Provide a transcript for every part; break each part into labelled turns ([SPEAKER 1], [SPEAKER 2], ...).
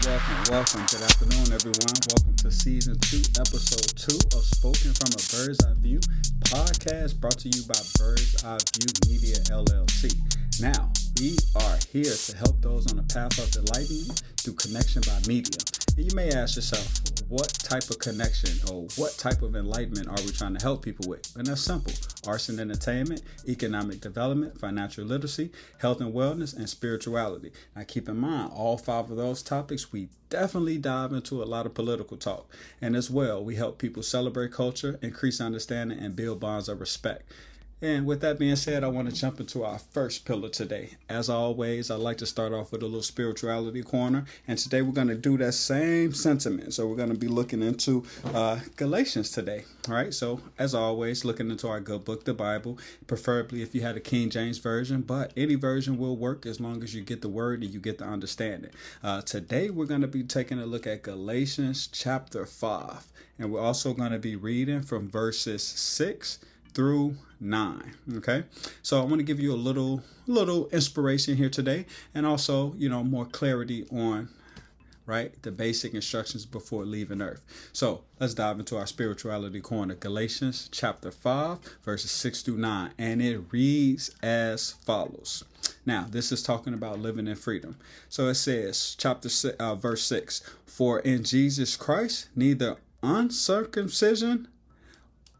[SPEAKER 1] welcome. Good afternoon, everyone. Welcome to Season 2, Episode 2 of Spoken from a Bird's Eye View podcast brought to you by Bird's Eye View Media, LLC. Now, we are here to help those on the path of enlightenment through connection by media. And you may ask yourself, what type of connection or what type of enlightenment are we trying to help people with? And that's simple. Arts and entertainment, economic development, financial literacy, health and wellness, and spirituality. Now keep in mind, all 5 of those topics, we definitely dive into a lot of political talk. And as well, we help people celebrate culture, increase understanding, and build bonds of respect. And with that being said, I want to jump into our first pillar today. As always, I like to start off with a little spirituality corner. And today we're going to do that same sentiment. So we're going to be looking into Galatians today. All right. So as always, looking into our good book, the Bible, preferably if you had a King James version. But any version will work as long as you get the word and you get the understanding. Today, we're going to be taking a look at Galatians chapter 5. And we're also going to be reading from verses 6 through 9. Okay, so I want to give you a little inspiration here today, and also more clarity on the basic instructions before leaving earth. So let's dive into our spirituality corner. Galatians chapter 5 verses 6 through 9, and it reads as follows. Now this is talking about living in freedom. So it says verse 6, for in Jesus Christ neither uncircumcision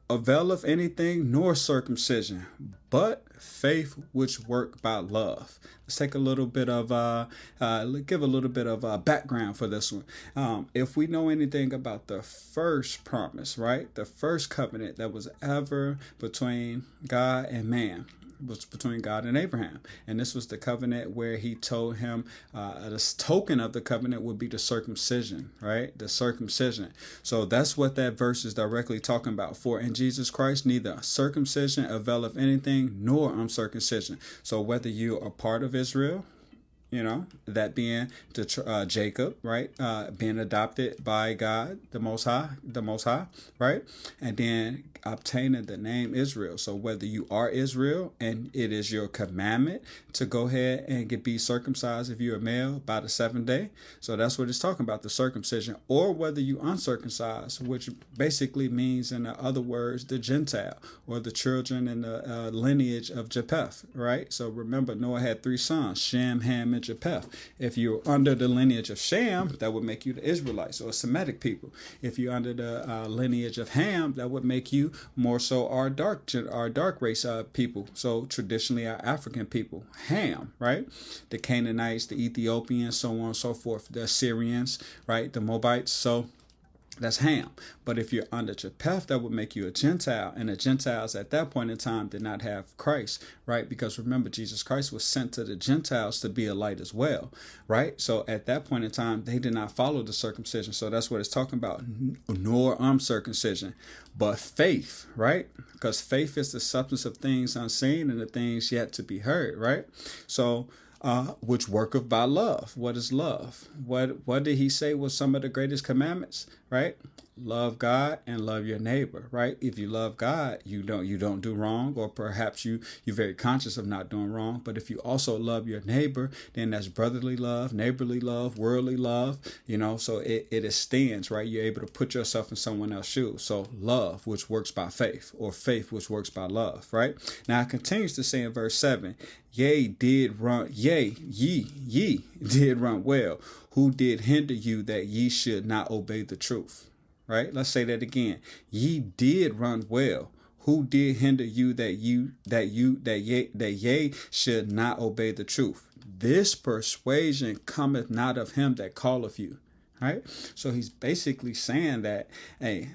[SPEAKER 1] availeth anything, nor circumcision, but faith which work by love. Let's take a little bit of give a little bit of background for this one. If we know anything about the first promise, the first covenant that was ever between God and man, was between God and Abraham. And this was the covenant where he told him the token of the covenant would be the circumcision, the circumcision. So that's what that verse is directly talking about. For in Jesus Christ neither circumcision availeth anything, nor uncircumcision. So whether you are part of Israel, that being Jacob, being adopted by God, the Most High, and then obtaining the name Israel. So whether you are Israel and it is your commandment to go ahead and be circumcised if you're a male by the 7th day. So that's what it's talking about, the circumcision, or whether you uncircumcised, which basically means, in other words, the Gentile or the children in the lineage of Japheth, So remember, Noah had 3 sons, Shem, Ham, and Japheth. If you're under the lineage of Shem, that would make you the Israelites or Semitic people. If you're under the lineage of Ham, that would make you more so our dark race people. So traditionally our African people, Ham, the Canaanites, the Ethiopians, so on and so forth, the Assyrians, the Moabites. So that's Ham. But if you're under Japheth, that would make you a Gentile. And the Gentiles at that point in time did not have Christ, Because remember, Jesus Christ was sent to the Gentiles to be a light as well, So at that point in time, they did not follow the circumcision. So that's what it's talking about, nor uncircumcision, but faith, Because faith is the substance of things unseen and the things yet to be heard, So which worketh by love. What is love? What did he say was some of the greatest commandments? Love God and love your neighbor. If you love God, you don't do wrong, or perhaps you're very conscious of not doing wrong. But if you also love your neighbor, then that's brotherly love, neighborly love, worldly love. So it extends. You're able to put yourself in someone else's shoes. So love, which works by faith, or faith, which works by love. Now it continues to say in verse 7. Ye did run well. Who did hinder you that ye should not obey the truth? Let's say that again. Ye did run well. Who did hinder you that ye should not obey the truth? This persuasion cometh not of him that calleth you. So he's basically saying that, hey,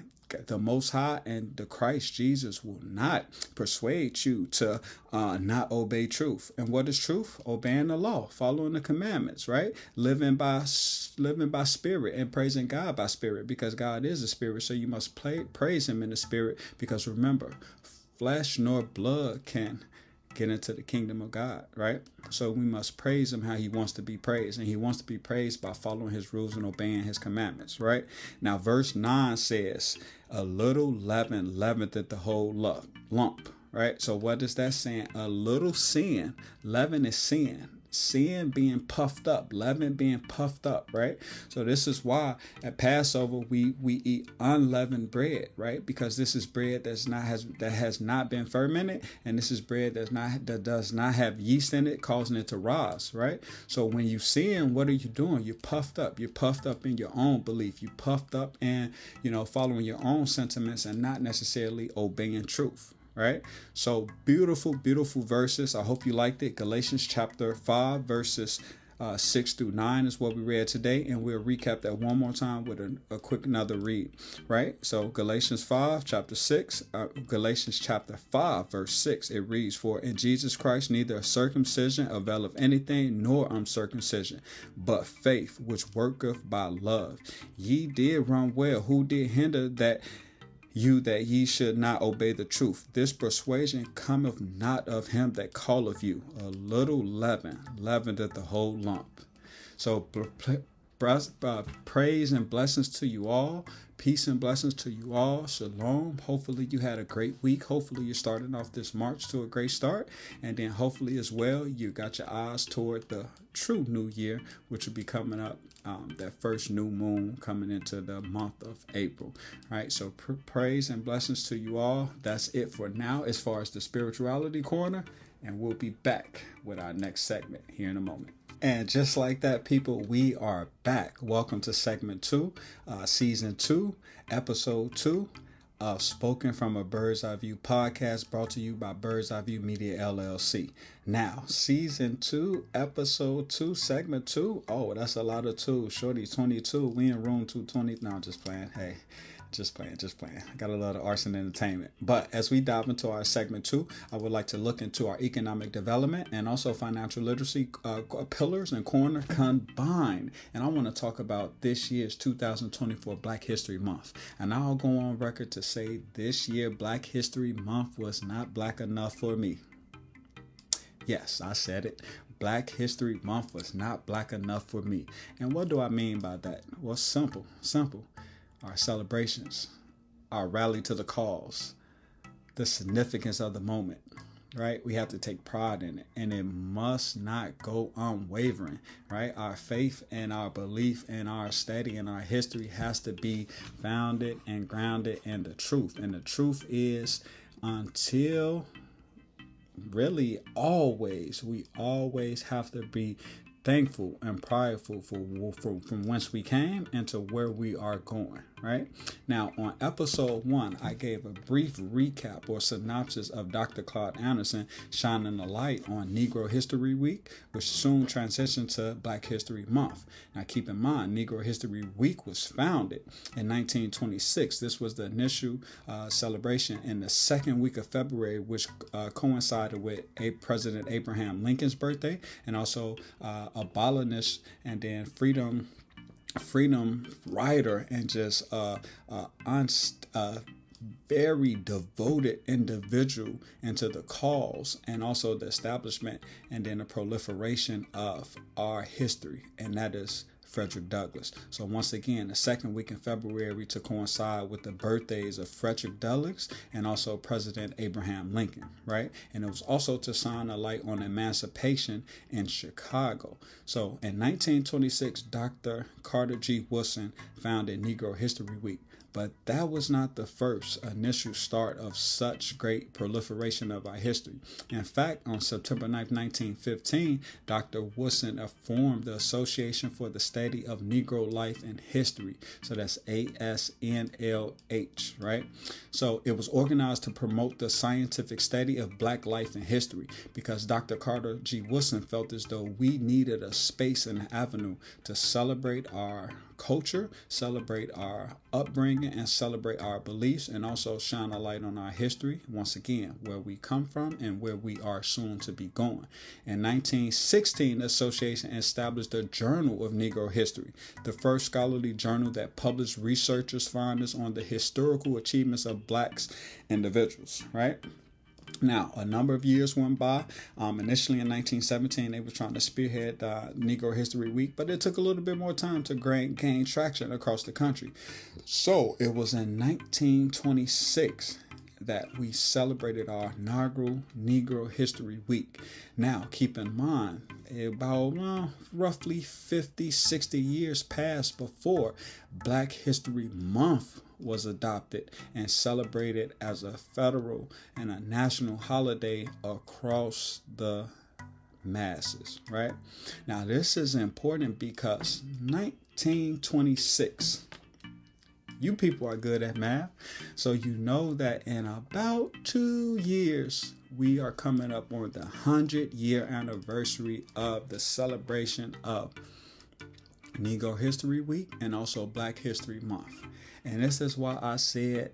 [SPEAKER 1] the Most High and the Christ Jesus will not persuade you to not obey truth. And what is truth? Obeying the law, following the commandments, living by spirit and praising God by spirit, because God is a spirit. So you must praise him in the spirit, because remember, flesh nor blood can get into the kingdom of God, So we must praise him how he wants to be praised, and he wants to be praised by following his rules and obeying his commandments, Now verse 9 says, a little leaven leaveneth the whole lump, So what is that saying? A little sin, leaven is sin, sin being puffed up, leaven being puffed up, right? So this is why at Passover we eat unleavened bread, right? Because this is bread that has not been fermented, and this is bread that does not have yeast in it, causing it to rise, right? So when you sin, what are you doing? You're puffed up. You're puffed up in your own belief. You're puffed up in, following your own sentiments and not necessarily obeying truth. Right? So beautiful verses. I hope you liked it. Galatians chapter 5 verses 6 through 9 is what we read today, and we'll recap that one more time with a quick another read. Right? So Galatians chapter 5 verse 6, it reads, "For in Jesus Christ neither circumcision availeth anything, nor uncircumcision, but faith which worketh by love. Ye did run well. Who did hinder that ye should not obey the truth? This persuasion cometh not of him that calleth you. A little leaven leaveneth the whole lump." So praise and blessings to you all. Peace and blessings to you all. Shalom. Hopefully you had a great week. Hopefully you're starting off this March to a great start. And then hopefully as well, you got your eyes toward the true new year, which will be coming up. That first new moon coming into the month of April. Right. So praise and blessings to you all. That's it for now as far as the spirituality corner. And we'll be back with our next segment here in a moment. And just like that, people, we are back. Welcome to segment 2, season 2, episode 2 of Spoken from a Bird's Eye View podcast, brought to you by Bird's Eye View Media LLC. Now, season 2, episode 2, segment 2. Oh, that's a lot of 2. Shorty, 22. We in room 220. No, I'm just playing. Hey. Just playing. I got a lot of arts and entertainment. But as we dive into our segment 2, I would like to look into our economic development and also financial literacy pillars and corner combined. And I want to talk about this year's 2024 Black History Month. And I'll go on record to say this year Black History Month was not black enough for me. Yes, I said it. Black History Month was not black enough for me. And what do I mean by that? Well, simple. Our celebrations, our rally to the cause, the significance of the moment, right? We have to take pride in it, and it must not go unwavering, right? Our faith and our belief and our study and our history has to be founded and grounded in the truth. And the truth is, until really always, we always have to be thankful and prideful from whence we came and to where we are going, right? Now, on episode 1, I gave a brief recap or synopsis of Dr. Claude Anderson shining a light on Negro History Week, which soon transitioned to Black History Month. Now, keep in mind, Negro History Week was founded in 1926. This was the initial celebration in the second week of February, which coincided with President Abraham Lincoln's birthday, and also abolitionist and then freedom writer and just very devoted individual into the cause and also the establishment and then the proliferation of our history, and that is Frederick Douglass. So once again, the second week in February to coincide with the birthdays of Frederick Douglass and also President Abraham Lincoln, right? And it was also to shine a light on emancipation in Chicago. So in 1926, Dr. Carter G. Woodson founded Negro History Week. But that was not the first initial start of such great proliferation of our history. In fact, on September 9, 1915, Dr. Woodson formed the Association for the Study of Negro Life and History. So that's ASNLH, right? So it was organized to promote the scientific study of Black life and history because Dr. Carter G. Woodson felt as though we needed a space and an avenue to celebrate our culture, celebrate our upbringing, and celebrate our beliefs, and also shine a light on our history, once again, where we come from and where we are soon to be going. In 1916, the association established the Journal of Negro History, the first scholarly journal that published researchers' findings on the historical achievements of Blacks individuals, right? Now, a number of years went by. Initially in 1917, they were trying to spearhead Negro History Week, but it took a little bit more time to gain traction across the country. So it was in 1926 that we celebrated our inaugural Negro History Week. Now, keep in mind, about roughly 50, 60 years passed before Black History Month was adopted and celebrated as a federal and a national holiday across the masses, right? Now, this is important because 1926, you people are good at math, so you know that in about 2 years, we are coming up on the 100-year anniversary of the celebration of Negro History Week and also Black History Month. And this is why I said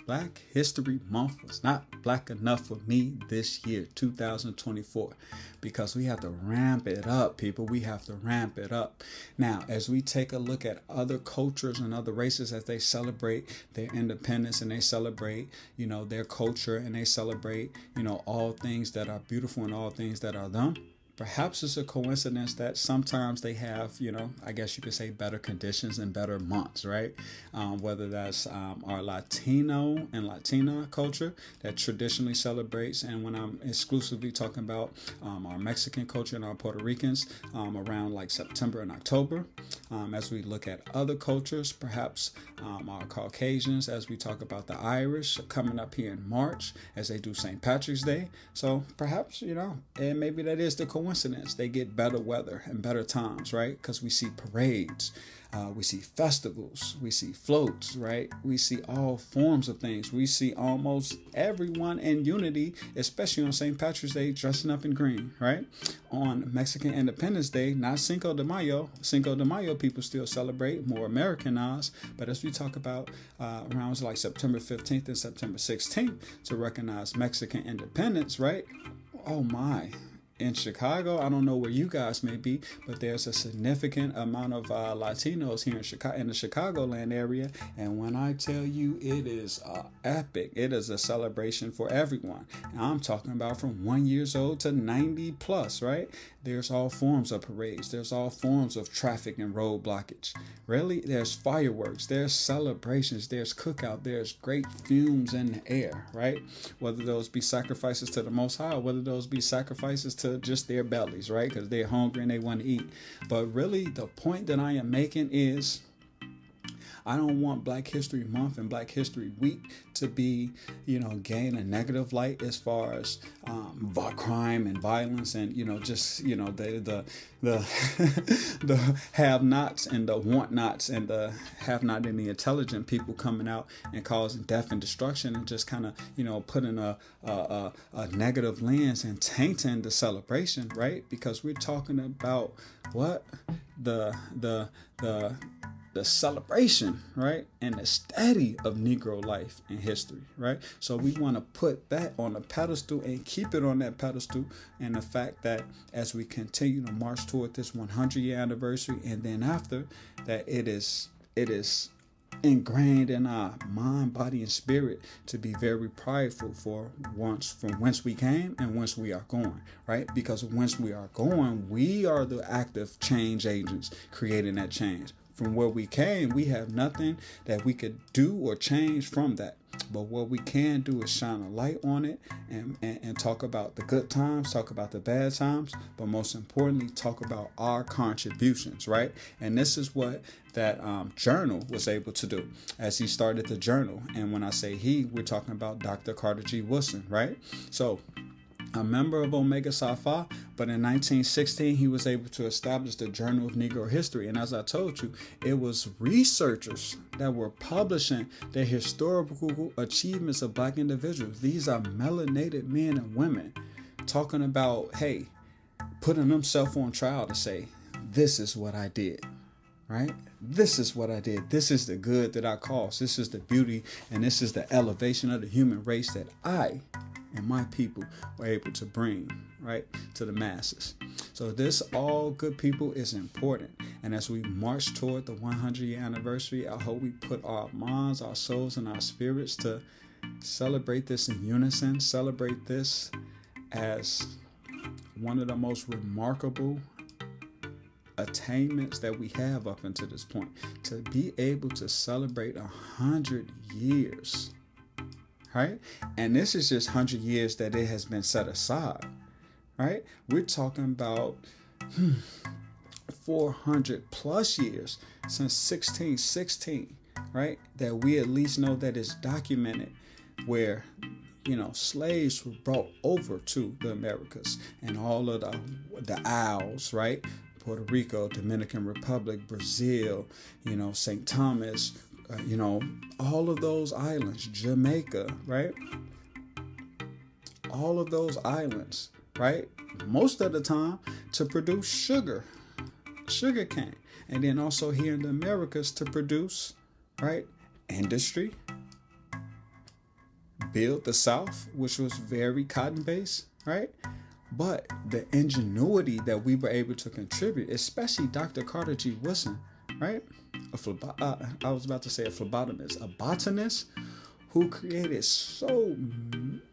[SPEAKER 1] Black History Month was not black enough for me this year, 2024, because we have to ramp it up, people. We have to ramp it up. Now, as we take a look at other cultures and other races as they celebrate their independence and they celebrate, their culture and they celebrate, all things that are beautiful and all things that are them. Perhaps it's a coincidence that sometimes they have, I guess you could say better conditions and better months, right? Whether that's our Latino and Latina culture that traditionally celebrates, and when I'm exclusively talking about our Mexican culture and our Puerto Ricans around like September and October. As we look at other cultures, perhaps our Caucasians, as we talk about the Irish coming up here in March as they do St. Patrick's Day. So perhaps, and maybe that is the coincidence. They get better weather and better times, right? Because we see parades, we see festivals, we see floats, right? We see all forms of things. We see almost everyone in unity, especially on St. Patrick's Day, dressing up in green, right? On Mexican Independence Day, not Cinco de Mayo. Cinco de Mayo people still celebrate, more Americanized. But as we talk about around like September 15th and September 16th to recognize Mexican independence, right? Oh my. In Chicago, I don't know where you guys may be, but there's a significant amount of Latinos here in Chicago, in the Chicagoland area. And when I tell you it is epic, it is a celebration for everyone. And I'm talking about from 1 year old to 90 plus, right? There's all forms of parades. There's all forms of traffic and road blockage. Really, there's fireworks, there's celebrations, there's cookout, there's great fumes in the air, right? Whether those be sacrifices to the Most High, whether those be sacrifices to just their bellies, right? Because they're hungry and they want to eat. But really, the point that I am making is I don't want Black History Month and Black History Week to be, gain a negative light as far as crime and violence and, the the have-nots and the want-nots and the have-not and the intelligent people coming out and causing death and destruction and just kind of, putting a negative lens and tainting the celebration, right? Because we're talking about what? The celebration, right? And the study of Negro life and history, right? So we want to put that on a pedestal and keep it on that pedestal. And the fact that as we continue to march toward this 100-year anniversary, and then after that, it is ingrained in our mind, body, and spirit to be very prideful from whence we came and whence we are going, right? Because whence we are going, we are the active change agents creating that change. From where we came, we have nothing that we could do or change from that. But what we can do is shine a light on it and talk about the good times, talk about the bad times, but most importantly, talk about our contributions, right? And this is what that journal was able to do as he started the journal. And when I say he, we're talking about Dr. Carter G. Woodson, right? So a member of Omega Psi Phi, but in 1916, he was able to establish the Journal of Negro History. And as I told you, it was researchers that were publishing the historical achievements of Black individuals. These are melanated men and women talking about, hey, putting themselves on trial to say, this is what I did, right? This is what I did. This is the good that I caused. This is the beauty, and this is the elevation of the human race that I and my people were able to bring, right, to the masses. So this, all good people, is important. And as we march toward the 100-year anniversary, I hope we put our minds, our souls, and our spirits to celebrate this in unison, celebrate this as one of the most remarkable attainments that we have up until this point. To be able to celebrate 100 years right? And this is just 100 years that it has been set aside, right? We're talking about 400 plus years since 1616, right? That we at least know that it's documented where, slaves were brought over to the Americas and all of the isles, right? Puerto Rico, Dominican Republic, Brazil, St. Thomas, all of those islands, Jamaica, right? All of those islands, right? Most of the time to produce sugar cane. And then also here in the Americas to produce, right, industry, build the South, which was very cotton-based, right? But the ingenuity that we were able to contribute, especially Dr. Carter G. Woodson, right? I was about to say a phlebotomist, a botanist who created so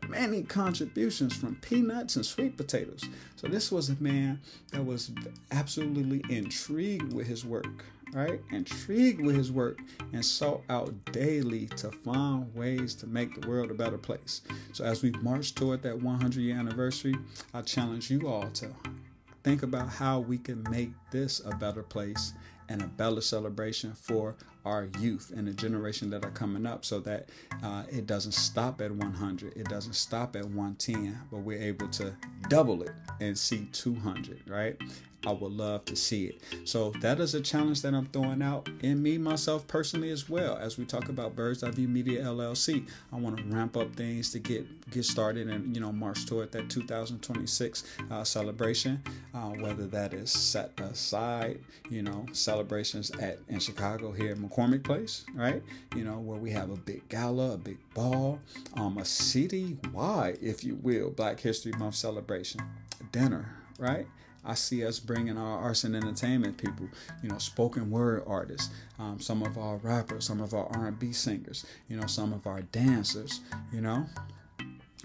[SPEAKER 1] many contributions from peanuts and sweet potatoes. So this was a man that was absolutely intrigued with his work, right? Intrigued with his work and sought out daily to find ways to make the world a better place. So as we march toward that 100-year anniversary, I challenge you all to think about how we can make this a better place and a better celebration for our youth and the generation that are coming up, so that it doesn't stop at 100, it doesn't stop at 110, but we're able to double it and see 200, right? I would love to see it. So that is a challenge that I'm throwing out in me, myself personally as well. As we talk about Bird's Eye View Media LLC, I want to ramp up things to get started and march toward that 2026 celebration. Whether that is set aside, celebrations in Chicago here at McCormick Place, right? Where we have a big gala, a big ball, a city-wide, if you will, Black History Month celebration, dinner, right? I see us bringing our arts and entertainment people, spoken word artists, some of our rappers, some of our R&B singers, some of our dancers,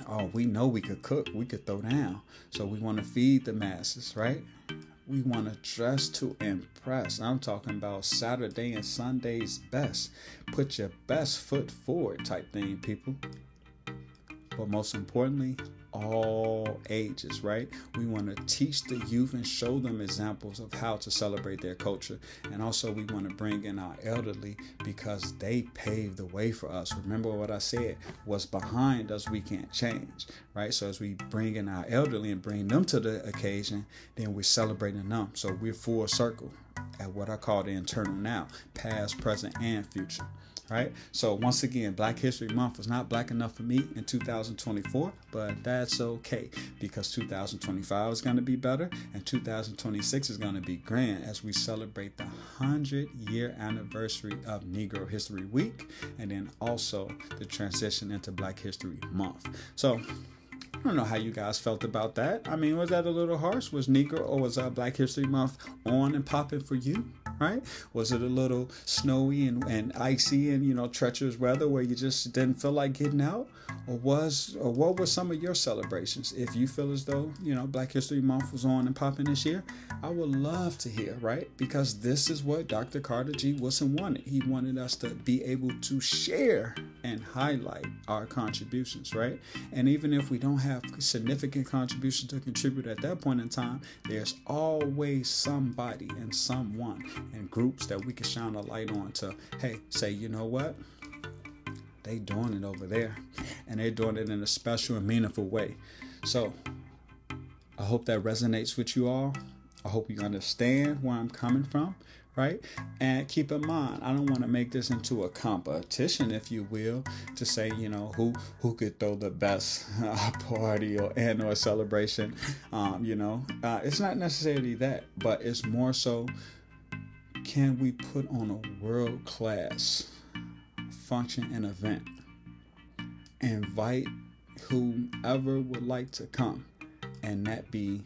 [SPEAKER 1] Oh, we know we could cook, we could throw down. So we want to feed the masses, right? We want to dress to impress. I'm talking about Saturday and Sunday's best. Put your best foot forward type thing, people. But most importantly, all ages, right? We want to teach the youth and show them examples of how to celebrate their culture. And also we want to bring in our elderly because they paved the way for us. Remember what I said, what's behind us we can't change, right? So as we bring in our elderly and bring them to the occasion, then we're celebrating them. So we're full circle at what I call the eternal now, past, present, and future. Right? So once again, Black History Month was not black enough for me in 2024, but that's okay because 2025 is going to be better and 2026 is going to be grand as we celebrate the 100-year anniversary of Negro History Week and then also the transition into Black History Month. So I don't know how you guys felt about that. I mean, was that a little harsh? Was Negro or was Black History Month on and popping for you? Right? Was it a little snowy and icy and treacherous weather where you just didn't feel like getting out? Or what were some of your celebrations? If you feel as though Black History Month was on and popping this year, I would love to hear, right? Because this is what Dr. Carter G. Woodson wanted. He wanted us to be able to share and highlight our contributions, right? And even if we don't have significant contributions to contribute at that point in time, there's always somebody and someone and groups that we can shine a light on to, hey, say, you know what? They doing it over there. And they're doing it in a special and meaningful way. So I hope that resonates with you all. I hope you understand where I'm coming from, right? And keep in mind, I don't want to make this into a competition, if you will, to say, who could throw the best party or annual celebration. It's not necessarily that, but it's more so, can we put on a world-class function and event? Invite whomever would like to come, and that be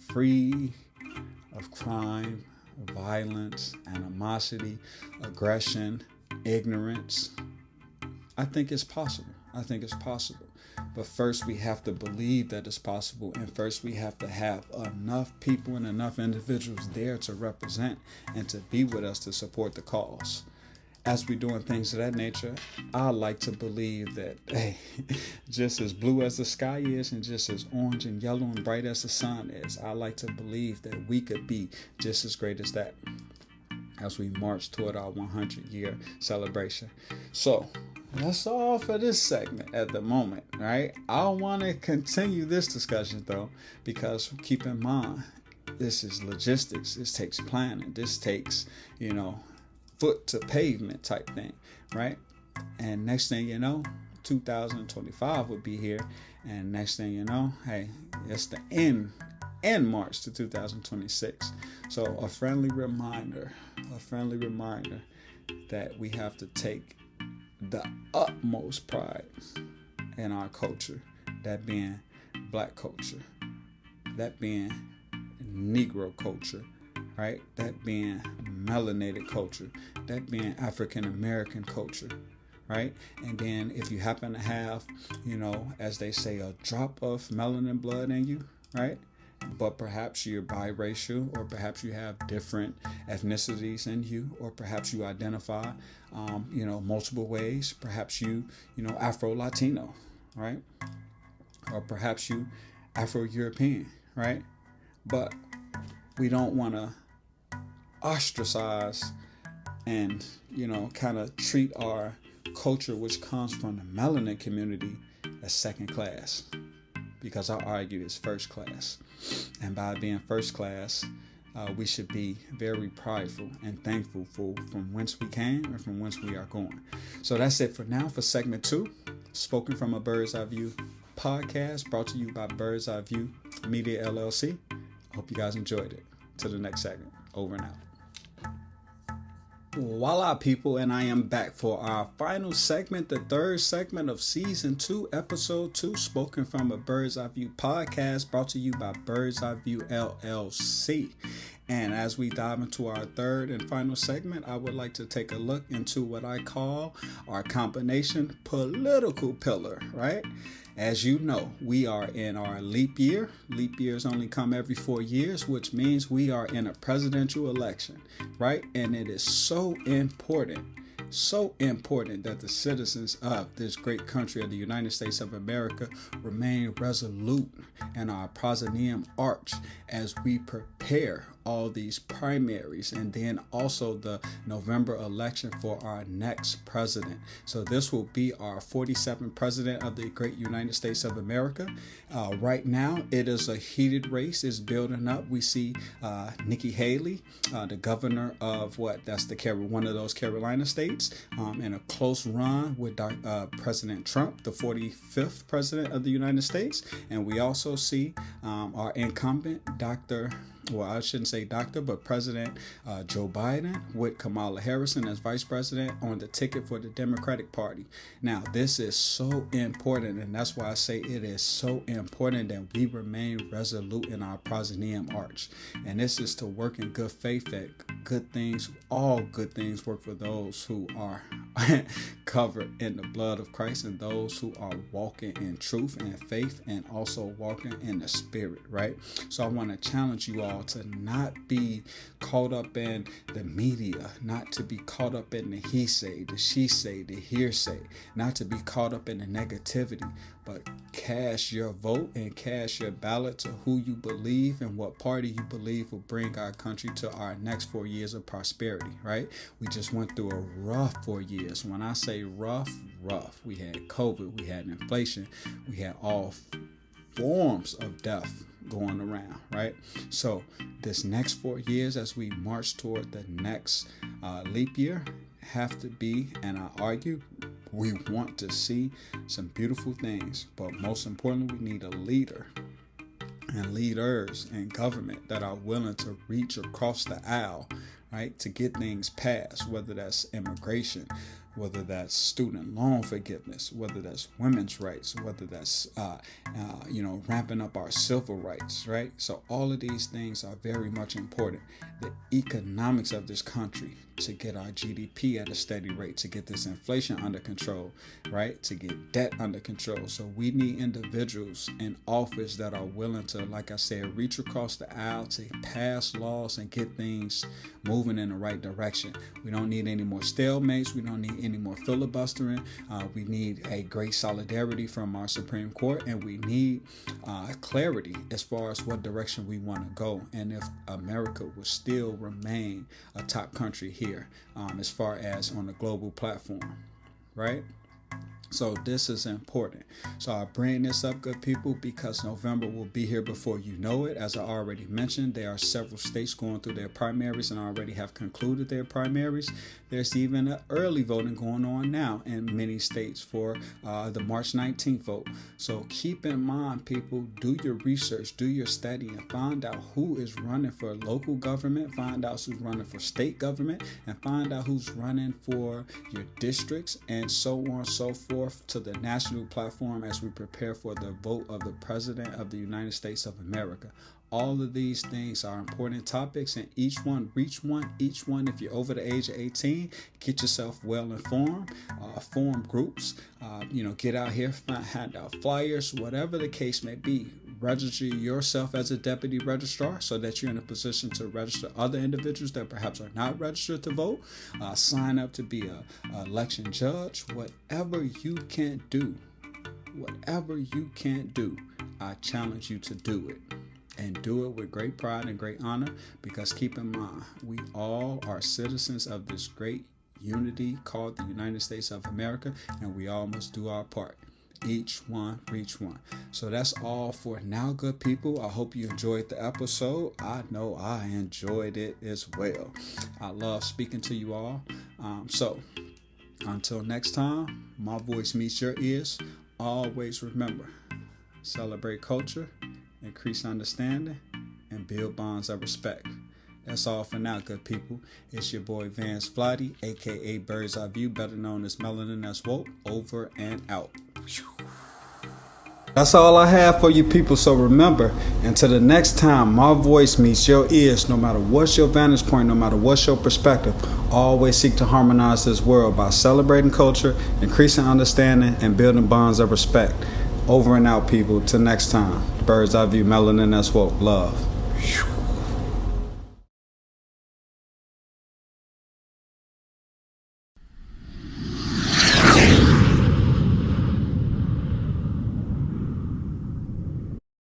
[SPEAKER 1] free of crime, violence, animosity, aggression, ignorance. I think it's possible. But first we have to believe that it's possible, and first we have to have enough people and enough individuals there to represent and to be with us to support the cause. as we're doing things of that nature, I like to believe that, hey, just as blue as the sky is and just as orange and yellow and bright as the sun is, I like to believe that we could be just as great as that as we march toward our 100-year celebration. So that's all for this segment at the moment, right? I want to continue this discussion, though, because keep in mind, this is logistics. This takes planning. This takes, foot to pavement type thing, right? And next thing you know, 2025 will be here. And next thing you know, hey, it's the end March to 2026. So a friendly reminder that we have to take the utmost pride in our culture, that being Black culture, that being Negro culture, right? That being melanated culture, that being African American culture, right? And then if you happen to have, as they say, a drop of melanin blood in you, right? But perhaps you're biracial, or perhaps you have different ethnicities in you, or perhaps you identify, multiple ways. Perhaps you, Afro-Latino, right? Or perhaps you Afro-European, right? But we don't want to ostracize and, kind of treat our culture, which comes from the melanin community, as second class. Because I argue it's first class. And by being first class, we should be very prideful and thankful from whence we came and from whence we are going. So that's it for now for segment 2, Spoken from a Bird's Eye View podcast, brought to you by Bird's Eye View Media LLC. Hope you guys enjoyed it. Till the next segment. Over and out. Voila, people, and I am back for our final segment, the third segment of season 2, episode 2, Spoken from a Bird's Eye View podcast, brought to you by Bird's Eye View LLC. And as we dive into our third and final segment, I would like to take a look into what I call our combination political pillar, right? As you know, we are in our leap year. Leap years only come every 4 years, which means we are in a presidential election, right? And it is so important that the citizens of this great country of the United States of America remain resolute in our proscenium arch as we prepare all these primaries and then also the November election for our next president. So this will be our 47th president of the great United States of America. Right now, it is a heated race. It's building up. We see Nikki Haley, the governor of one of those Carolina states, in a close run with President Trump, the 45th president of the United States. And we also see our incumbent, President Joe Biden with Kamala Harris as vice president on the ticket for the Democratic Party. Now, this is so important, and that's why I say it is so important that we remain resolute in our proscenium arch. And this is to work in good faith that all good things work for those who are covered in the blood of Christ and those who are walking in truth and faith and also walking in the spirit, right? So I want to challenge you all to not be caught up in the media, not to be caught up in the he say, the she say, the hearsay, not to be caught up in the negativity, but cast your vote and cast your ballot to who you believe and what party you believe will bring our country to our next 4 years of prosperity, right? We just went through a rough 4 years. When I say rough, we had COVID, we had inflation, we had all forms of death going around, right? So this next 4 years, as we march toward the next leap year, have to be, and I argue, we want to see some beautiful things, but most importantly, we need a leader and leaders in government that are willing to reach across the aisle, right, to get things passed, whether that's immigration, whether that's student loan forgiveness, whether that's women's rights, whether that's ramping up our civil rights, right? So all of these things are very much important. The economics of this country, to get our GDP at a steady rate, to get this inflation under control, right? To get debt under control. So we need individuals in office that are willing to, like I said, reach across the aisle to pass laws and get things moving in the right direction. We don't need any more stalemates. We don't need any more filibustering. We need a great solidarity from our Supreme Court, and we need clarity as far as what direction we want to go, and if America will still remain a top country here as far as on the global platform, right? So this is important. So I bring this up, good people, because November will be here before you know it. As I already mentioned, there are several states going through their primaries and already have concluded their primaries. There's even an early voting going on now in many states for the March 19th vote. So keep in mind, people, do your research, do your study, and find out who is running for local government, find out who's running for state government, and find out who's running for your districts, and so on and so forth, to the national platform as we prepare for the vote of the President of the United States of America. All of these things are important topics, and each one, if you're over the age of 18, get yourself well informed, form groups, get out here, hand out flyers, whatever the case may be. Register yourself as a deputy registrar so that you're in a position to register other individuals that perhaps are not registered to vote. Sign up to be an election judge. Whatever you can't do, I challenge you to do it. And do it with great pride and great honor, because keep in mind, we all are citizens of this great unity called the United States of America, and we all must do our part. Each one, reach one. So that's all for now, good people. I hope you enjoyed the episode. I know I enjoyed it as well. I love speaking to you all. So until next time, my voice meets your ears. Always remember, celebrate culture, increase understanding, and build bonds of respect. That's all for now, good people. It's your boy Vance Flatty, aka Bird's Eye View, better known as Melanin That's Woke, over and out. That's all I have for you people. So remember, until the next time my voice meets your ears, no matter what's your vantage point, no matter what's your perspective, always seek to harmonize this world by celebrating culture, increasing understanding, and building bonds of respect. Over and out, people. Till next time. Bird's Eye View, Melanin That's Woke. Love.